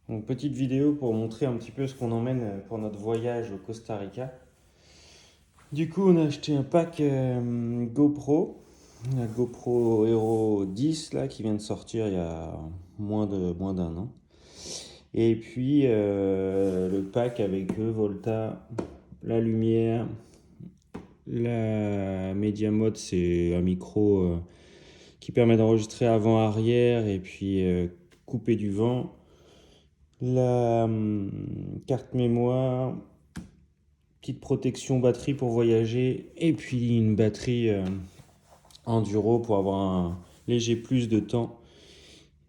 Donc, petite vidéo pour montrer un petit peu ce qu'on emmène pour notre voyage au Costa Rica. Du coup, on a acheté un pack GoPro, la GoPro Hero 10 là, qui vient de sortir il y a moins d'un an. Et puis le pack avec le Volta, la lumière, la Media Mode, c'est un micro qui permet d'enregistrer avant-arrière et puis couper du vent. La carte mémoire, petite protection batterie pour voyager et puis une batterie enduro pour avoir un léger plus de temps.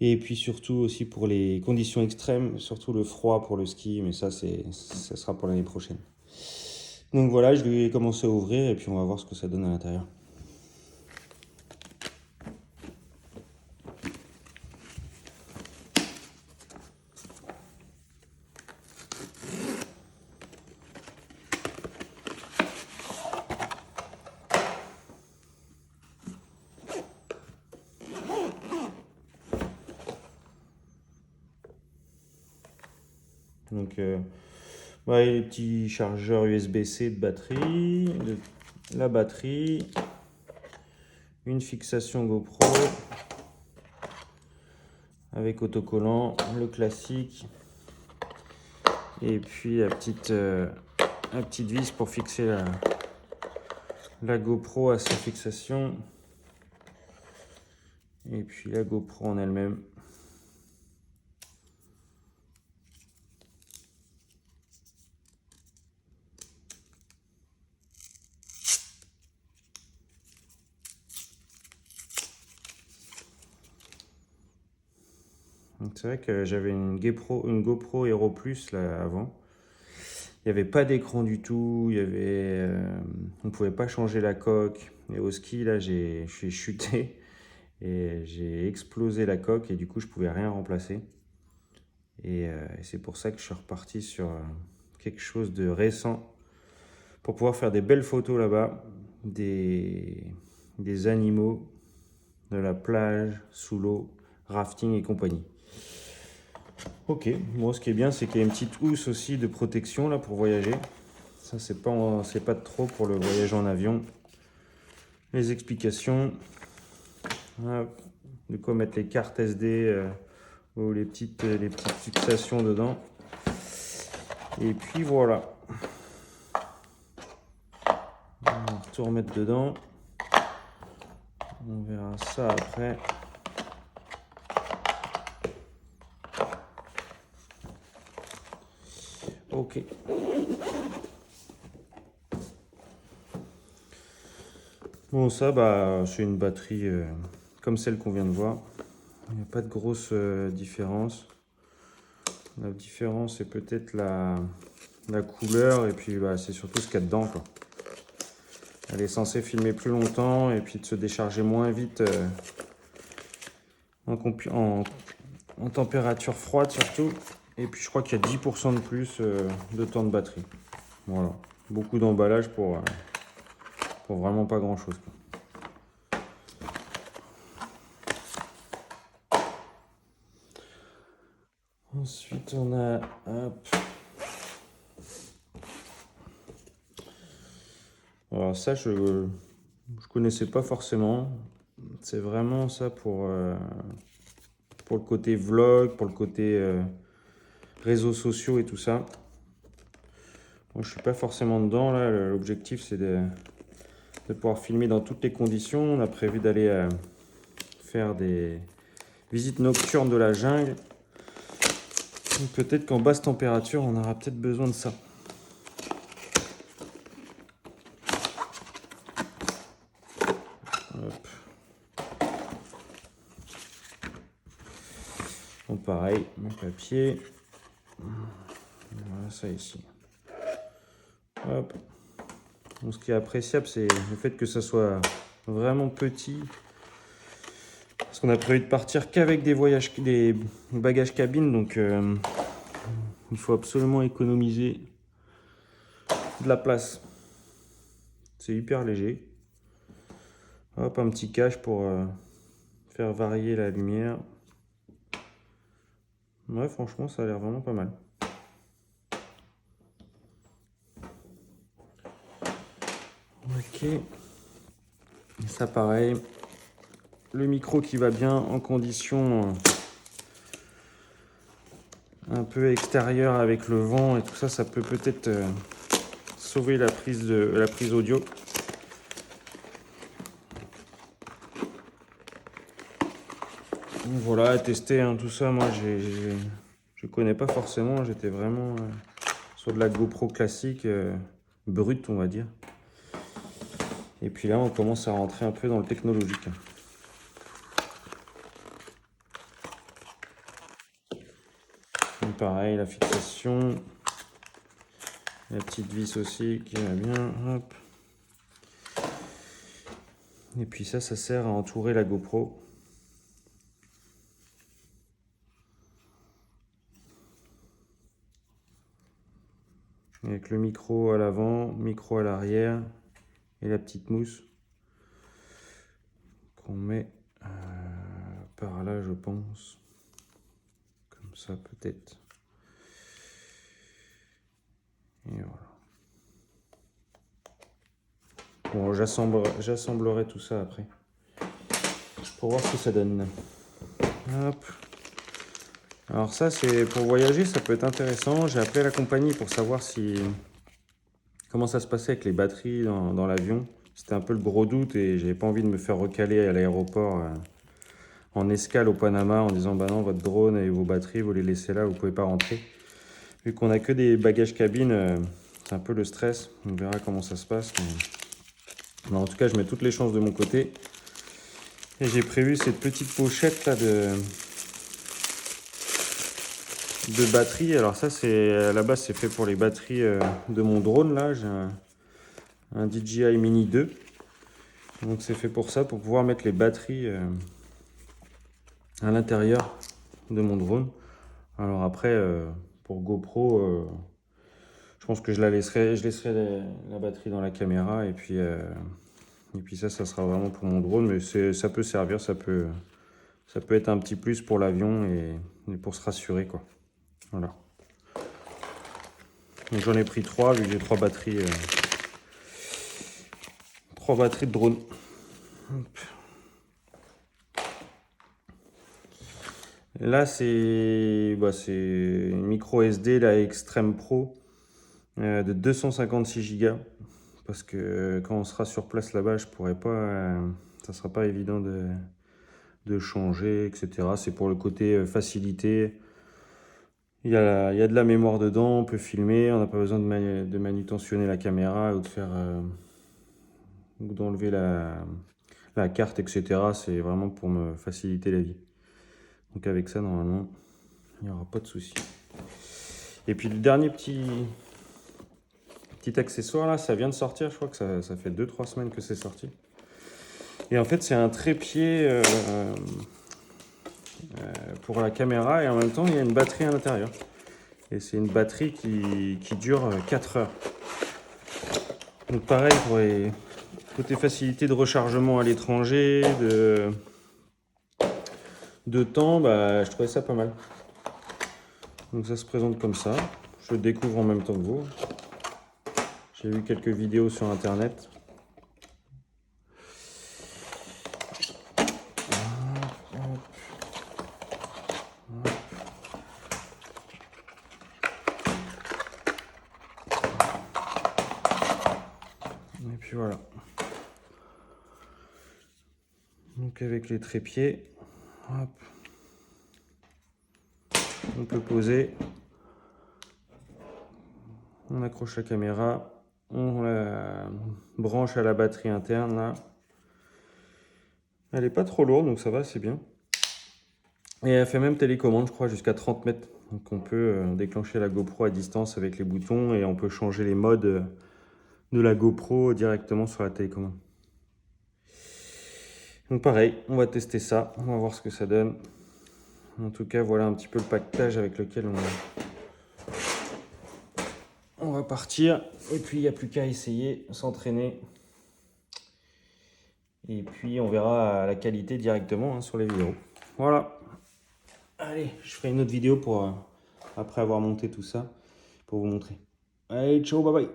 Et puis surtout aussi pour les conditions extrêmes, surtout le froid pour le ski, mais ça sera pour l'année prochaine. Donc voilà, je vais commencer à ouvrir et puis on va voir ce que ça donne à l'intérieur. Donc les petits chargeurs USB-C de batterie, la batterie, une fixation GoPro avec autocollant, le classique, et puis la petite vis pour fixer la GoPro à sa fixation, et puis la GoPro en elle-même. C'est vrai que j'avais une GoPro Hero Plus là avant. Il n'y avait pas d'écran du tout, on ne pouvait pas changer la coque. Et au ski, là, je suis chuté et j'ai explosé la coque et du coup, je ne pouvais rien remplacer. Et c'est pour ça que je suis reparti sur quelque chose de récent pour pouvoir faire des belles photos là-bas, des animaux, de la plage, sous l'eau, rafting et compagnie. Ok, bon, ce qui est bien, c'est qu'il y a une petite housse aussi de protection là pour voyager. Ça, c'est pas de trop pour le voyage en avion. Les explications, hop, de quoi mettre les cartes SD ou les petites fixations dedans. Et puis voilà, on va tout remettre dedans. On verra ça après. Ok. Bon, ça, c'est une batterie comme celle qu'on vient de voir. Il n'y a pas de grosse différence. La différence, c'est peut-être la couleur et puis c'est surtout ce qu'il y a dedans, quoi. Elle est censée filmer plus longtemps et puis de se décharger moins vite en température froide surtout. Et puis je crois qu'il y a 10% de plus de temps de batterie. Voilà. Beaucoup d'emballage pour vraiment pas grand chose, quoi. Ensuite on a hop. Alors ça je connaissais pas forcément. C'est vraiment ça pour le côté vlog, pour le côté réseaux sociaux et tout ça. Moi, je suis pas forcément dedans là. L'objectif c'est de pouvoir filmer dans toutes les conditions. On a prévu d'aller faire des visites nocturnes de la jungle. Peut-être qu'en basse température, on aura peut-être besoin de ça. Hop. Bon, pareil, mon papier. Voilà ça ici. Hop. Bon, ce qui est appréciable, c'est le fait que ça soit vraiment petit. Parce qu'on a prévu de partir qu'avec des bagages cabine, donc il faut absolument économiser de la place. C'est hyper léger. Hop, un petit cache pour faire varier la lumière. Ouais, franchement, ça a l'air vraiment pas mal. Ok. Et ça, pareil. Le micro qui va bien en condition un peu extérieure avec le vent et tout ça, ça peut peut-être sauver la prise audio. Donc voilà, tester hein, tout ça, moi je connais pas forcément, j'étais vraiment sur de la GoPro classique, brute on va dire. Et puis là on commence à rentrer un peu dans le technologique. Donc pareil, la fixation, la petite vis aussi qui va bien, hop. Et puis ça sert à entourer la GoPro. Avec le micro à l'avant, micro à l'arrière et la petite mousse qu'on met par là, je pense. Comme ça, peut-être. Et voilà. Bon, j'assemblerai tout ça après pour voir ce que ça donne. Hop. Alors ça, c'est pour voyager, ça peut être intéressant. J'ai appelé la compagnie pour savoir comment ça se passait avec les batteries dans l'avion. C'était un peu le gros doute et j'avais pas envie de me faire recaler à l'aéroport en escale au Panama en disant bah non, votre drone et vos batteries, vous les laissez là, vous pouvez pas rentrer. Vu qu'on a que des bagages cabine, c'est un peu le stress. On verra comment ça se passe. Mais en tout cas, je mets toutes les chances de mon côté. Et j'ai prévu cette petite pochette là de batterie. Alors ça, à la base, c'est fait pour les batteries de mon drone là. J'ai un DJI Mini 2. Donc c'est fait pour ça, pour pouvoir mettre les batteries à l'intérieur de mon drone. Alors après, pour GoPro, je pense que je laisserai la batterie dans la caméra et puis ça sera vraiment pour mon drone. Mais ça peut servir, ça peut être un petit plus pour l'avion et pour se rassurer quoi. Voilà. Donc j'en ai pris 3 vu que j'ai 3 batteries. 3 batteries de drone. Hop. Là, c'est une micro SD, la Extreme Pro de 256 Go. Parce que quand on sera sur place là-bas, je pourrais pas. Ça sera pas évident de changer, etc. C'est pour le côté facilité. Il y a de la mémoire dedans, on peut filmer, on n'a pas besoin de manutentionner la caméra ou de faire. Ou d'enlever la carte, etc. C'est vraiment pour me faciliter la vie. Donc avec ça, normalement, il n'y aura pas de souci. Et puis le dernier petit accessoire là, ça vient de sortir, je crois que ça fait 2-3 semaines que c'est sorti. Et en fait, c'est un trépied pour la caméra et en même temps, il y a une batterie à l'intérieur. Et c'est une batterie qui dure 4 heures. Donc pareil, pour les côté facilité de rechargement à l'étranger, de temps, bah, je trouvais ça pas mal. Donc ça se présente comme ça. Je le découvre en même temps que vous. J'ai vu quelques vidéos sur internet. Et puis voilà. Donc avec les trépieds, hop, on peut poser. On accroche la caméra. On la branche à la batterie interne là. Elle est pas trop lourde donc ça va, c'est bien. Et elle fait même télécommande, je crois, jusqu'à 30 mètres. Donc on peut déclencher la GoPro à distance avec les boutons et on peut changer les modes de la GoPro directement sur la télécommande. Donc pareil, on va tester ça, on va voir ce que ça donne. En tout cas, voilà un petit peu le paquetage avec lequel on va partir. Et puis, il n'y a plus qu'à essayer, s'entraîner. Et puis, on verra la qualité directement sur les vidéos. Voilà. Allez, je ferai une autre vidéo pour après avoir monté tout ça, pour vous montrer. Allez, ciao, bye bye.